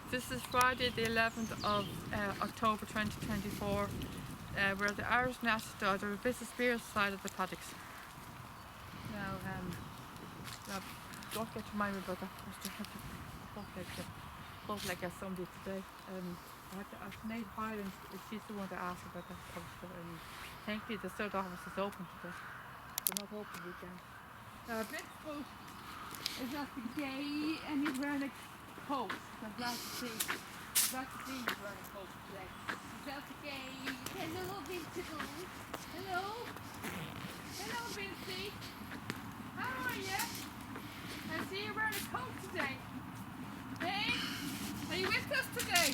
This is Friday the 11th of October 2024. We're at the Irish National, the Business Beer side of the paddocks. Now, don't get your mind about that. I have to talk like somebody today. I've made Highland, she's the one to ask about that. Thankfully the third office is open today. We're not open weekend. Principal is not the gay and he's wearing a coat. I'm glad to see. I'm glad to see he's wearing a coat today. He's not the gay. Hello, Principal. Hello. Hello, Vincy. How are you? I see you're wearing a coat today. Hey, are you with us today?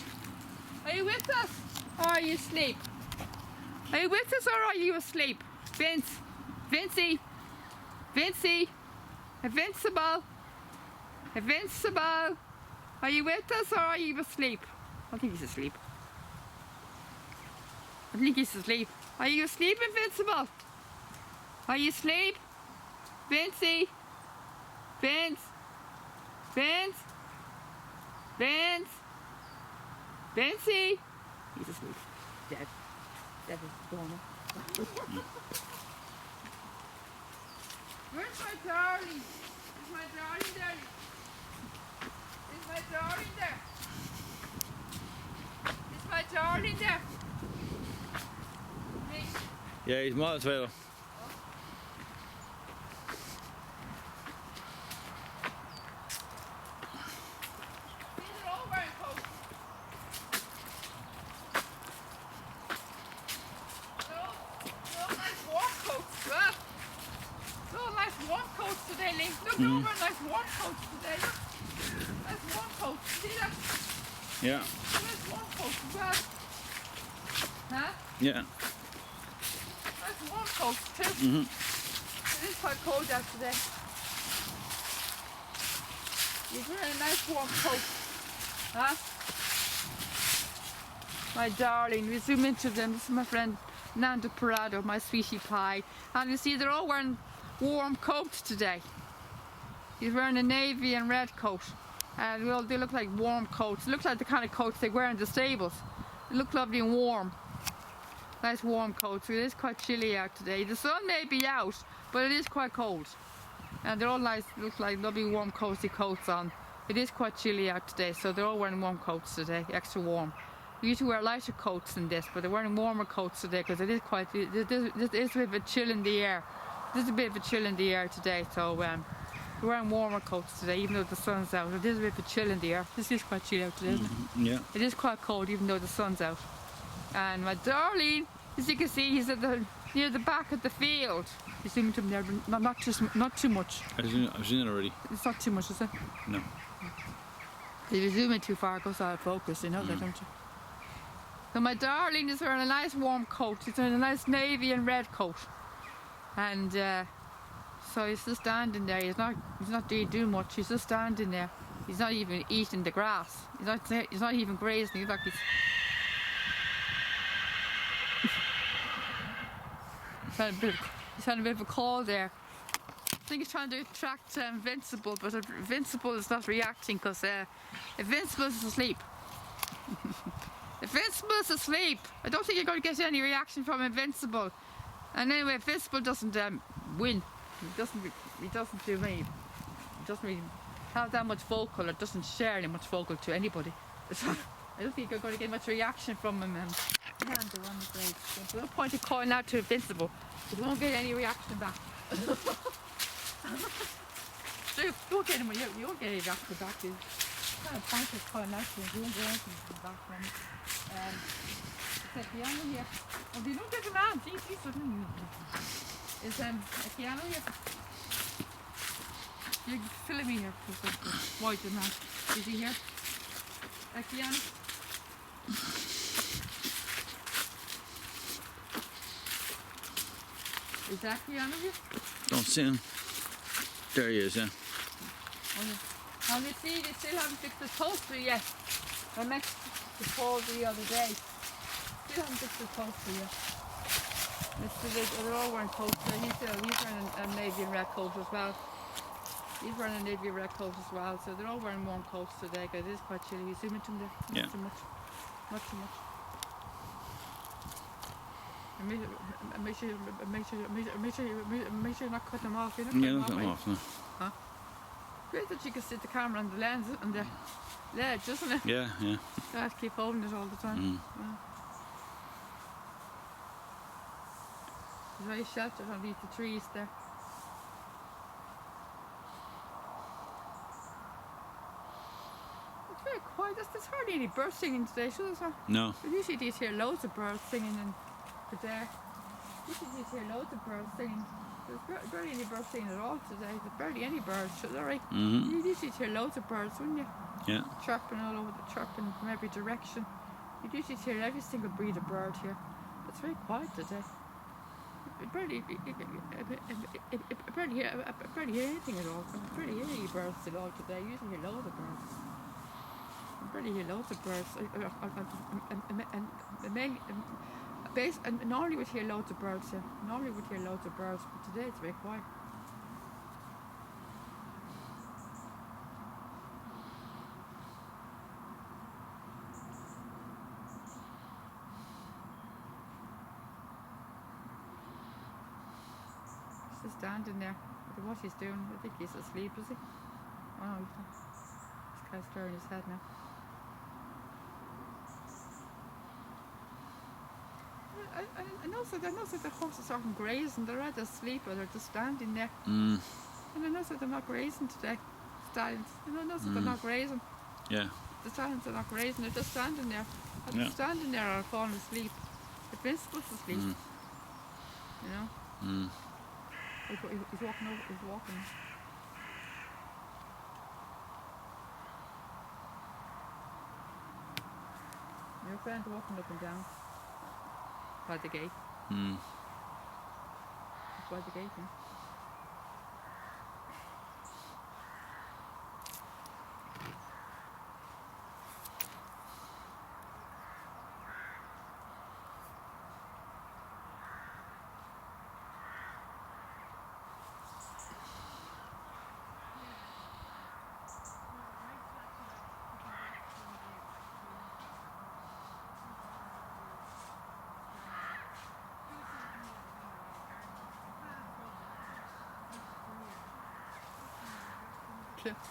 Are you with us? Or are you asleep? Are you with us or are you asleep? Vincy. Invincible. Are you with us or are you asleep? I think he's asleep. Are you asleep, Invincible? Are you asleep? Vincy? Vince? Vincy? He's asleep. Dead. Dead is gone. Where's my darling? Is my darling there? Is my darling there? Is my darling there? Hey. Ja, he's miles well. These are all wearing coats. No nice warm coats as well. No nice warm coats today, Lee. Look, no more nice warm coats today. Look. Nice warm coats. See that? Yeah. Nice warm coats as well. Huh? Yeah. Nice warm coats too. It is quite cold out today. He's wearing a nice warm coat. Huh? My darling, we zoom into them. This is my friend Nando Parado, my sweetie pie. And you see they're all wearing warm coats today. He's wearing a navy and red coat. And they look like warm coats. They look like the kind of coats they wear in the stables. They look lovely and warm. Nice warm coats. It is quite chilly out today. The sun may be out, but it is quite cold. And they're all nice, look like lovely warm cozy coats on. It is quite chilly out today, so they're all wearing warm coats today, extra warm. We usually wear lighter coats than this, but they're wearing warmer coats today because it is a bit of a chill in the air. There's a bit of a chill in the air today, so we're wearing warmer coats today, even though the sun's out. It is a bit of a chill in the air. This is quite chilly out today, isn't it? Yeah. It is quite cold, even though the sun's out. And my darling, as you can see, he's at near the back of the field. You see him there, but not too much. I've seen it already. It's not too much, is it? No. If you zoom in too far, it goes out of focus, you know that, don't you? So my darling is wearing a nice warm coat. He's wearing a nice navy and red coat. And so he's just standing there. He's not doing much. He's just standing there. He's not even eating the grass. He's not even grazing. He's like he's he's had a bit of a call there. I think he's trying to attract Invincible, but Invincible is not reacting because Invincible is asleep. Invincible is asleep. I don't think you're going to get any reaction from Invincible. And anyway, Invincible doesn't win. He doesn't really have that much vocal, or doesn't share any much vocal to anybody. So I don't think you're going to get much reaction from him. There's no point in calling out to Invincible. You won't get any reaction back. So you won't get any reaction back. There's no point in calling out to him. You won't get anything back from him. It's a piano here. Oh, you don't get a man. He's suddenly. Is a piano here. You're filling me here because the white man. Is he here? A piano. Is that piano here? Don't see him. There he is, yeah. And you see, they still haven't fixed the toaster yet. I met the Paul the other day. Still haven't fixed the toaster yet. They're all wearing coats. He's wearing a navy and red coat as well. He's wearing a navy red coat as well, so they're all wearing warm coats today because it is quite chilly. You zoom into them there? Yeah. Not too much. Not too much. And make sure you're not cutting them off. You're not cutting Yeah, them not that off, no. Huh? Great that you can sit the camera on the lens and the ledge, isn't it? Yeah, yeah. You have to keep holding it all the time. Yeah. It's very sheltered underneath the trees there. It's very quiet. There's hardly any birds singing today, is there? No. But usually you hear loads of birds singing in the day. Usually you hear loads of birds singing. There's barely any birds singing at all today. There's barely any birds, is that right? You usually hear loads of birds, wouldn't you? Yeah. Chirping all over, chirping from every direction. You'd usually hear every single breed of bird here. It's very quiet today. I barely hear anything at all. I barely hear any birds at all today. I usually hear loads of birds. I barely hear loads of birds. And normally we'd hear loads of birds here. Normally we'd hear loads of birds, but today it's very quiet. He's just standing there. I don't know what he's doing. I think he's asleep, is he? Oh no, he's not. This guy's stirring his head now. I noticed that the horses aren't grazing. They're either asleep or they're just standing there. And I noticed that they're not grazing today. Stallions. And I noticed that they're not grazing. Yeah. The stallions are not grazing. They're just standing there. They're just standing there or falling asleep. They've been supposed to sleep. You know? He's walking over. He's walking. Your friend walking up and down. By the gate. It's by the gate, yeah.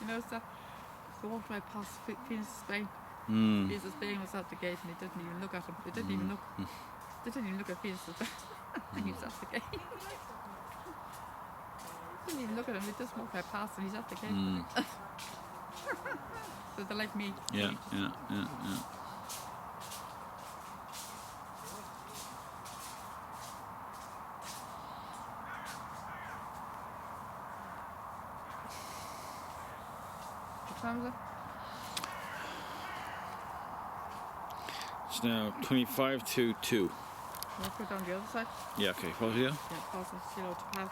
You notice that? So walked right past Venus' Spain. Venus' Spain was at the gate and he didn't even look at him. He didn't even look. They didn't even look at Venus' Spain. And he was at the gate. Didn't even look at him. He just walked right past and he's at the gate. So they're like me. Yeah. What time is it? It's now 25 to 2. We'll put it on the other side. Yeah, okay. Pause here. Yeah, pause it. 0 to pass.